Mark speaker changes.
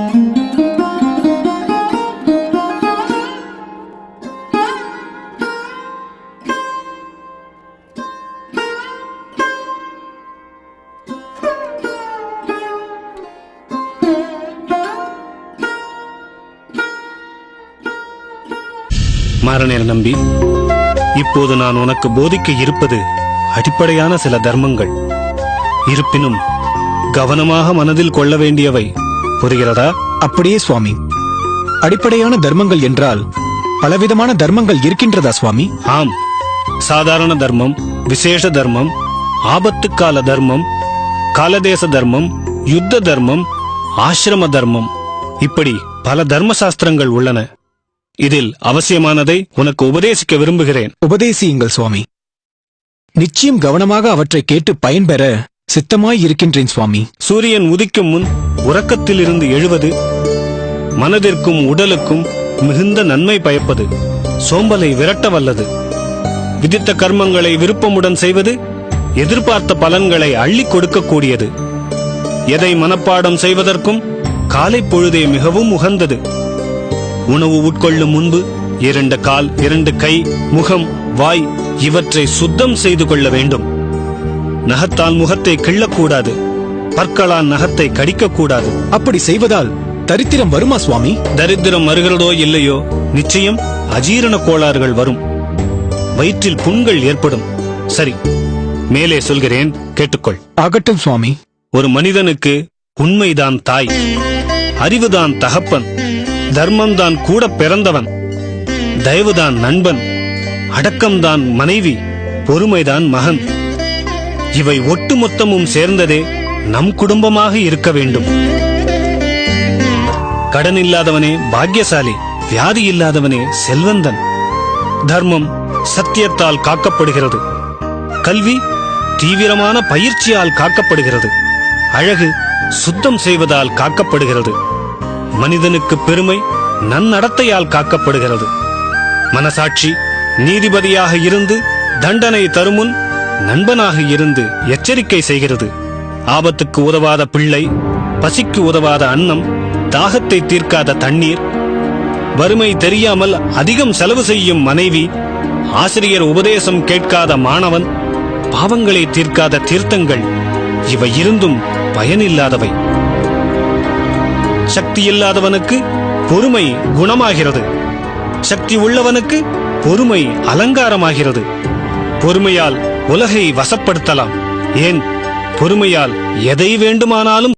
Speaker 1: மாறனேர் நம்பி, இப்போது நான் உனக்கு போதிக்க இருப்பது அடிப்படையான சில தர்மங்கள். இருப்பினும் கவனமாக மனதில் கொள்ள வேண்டியவை. புரிகிறதா?
Speaker 2: அப்படியே சுவாமி. அடிப்படையான தர்மங்கள் என்றால் பலவிதமான தர்மங்கள் இருக்கின்றதா சுவாமி?
Speaker 1: ஆம். சாதாரண தர்மம், விசேஷ தர்மம், ஆபத்துக்கால தர்மம், காலதேச தர்மம், யுத்த தர்மம், ஆசிரம தர்மம், இப்படி பல தர்மசாஸ்திரங்கள் உள்ளன. இதில் அவசியமானதை உனக்கு உபதேசிக்க விரும்புகிறேன்.
Speaker 2: உபதேசியுங்கள் சுவாமி. நிச்சயம் கவனமாக அவற்றை கேட்டு பயன்பெற சித்தமாய் இருக்கின்றேன் சுவாமி.
Speaker 1: சூரியன் உதிக்கும் முன் உறக்கத்திலிருந்து எழுவது மனதிற்கும் உடலுக்கும் மிகுந்த நன்மை பயப்பது, சோம்பலை விரட்ட வல்லது. விதித்த கர்மங்களை விருப்பமுடன் செய்வது எதிர்பார்த்த பலன்களை அள்ளி கொடுக்கக்கூடியது. எதை மனப்பாடம் செய்வதற்கும் காலை பொழுதே மிகவும் உகந்தது. உணவு உட்கொள்ளும் முன்பு 2 கால், 2 கை, முகம், வாய் இவற்றை சுத்தம் செய்து கொள்ள வேண்டும். நகத்தால் முகத்தை கிள்ளக்கூடாது. பற்களால் நகத்தை கடிக்கக்கூடாது.
Speaker 2: அப்படி செய்வதால் தரித்திரம் வருமா சுவாமி?
Speaker 1: தரித்திரம் வருகிறதோ இல்லையோ, நிச்சயம் அஜீரண கோளாறுகள் வரும். வயிற்றில் புண்கள் ஏற்படும். சரி, மேலே சொல்கிறேன், கேட்டுக்கொள்.
Speaker 2: ஆகட்டும் சுவாமி.
Speaker 1: ஒரு மனிதனுக்கு உண்மைதான் தாய், அறிவுதான் தகப்பன், தர்மம்தான் கூட பிறந்தவன், தயவுதான் நண்பன், அடக்கம்தான் மனைவி, பொறுமைதான் மகன். இவை ஒட்டுமொத்தமும் சேர்ந்ததே நம் குடும்பமாக இருக்க வேண்டும். கடன் இல்லாதவனே பாக்கியசாலி, வியாதி இல்லாதவனே செல்வந்தன். தர்மம் சத்தியத்தால் காக்கப்படுகிறது. கல்வி தீவிரமான பயிற்சியால் காக்கப்படுகிறது. அழகு சுத்தம் செய்வதால் காக்கப்படுகிறது. மனிதனுக்கு பெருமை நன்னடத்தையால் காக்கப்படுகிறது. மனசாட்சி நீதிபதியாக இருந்து தண்டனை தருமுன் நண்பனாக இருந்து எச்சரிக்கை செய்கிறது. ஆபத்துக்கு உதவாத பிள்ளை, பசிக்கு உதவாத அன்னம், தாகத்தை தீர்க்காத தண்ணீர், வறுமை தெரியாமல் அதிகம் செலவு செய்யும் மனைவி, ஆசிரியர் உபதேசம் கேட்காத மாணவன், பாவங்களை தீர்க்காத தீர்த்தங்கள், இவை இருந்தும் பயனில்லாதவை. சக்தி இல்லாதவனுக்கு பொறுமை குணமாகிறது. சக்தி உள்ளவனுக்கு பொறுமை அலங்காரமாகிறது. பொறுமையால் உலகை வசப்படுத்தலாம். ஏன், பொறுமையால் எதை வேண்டுமானாலும்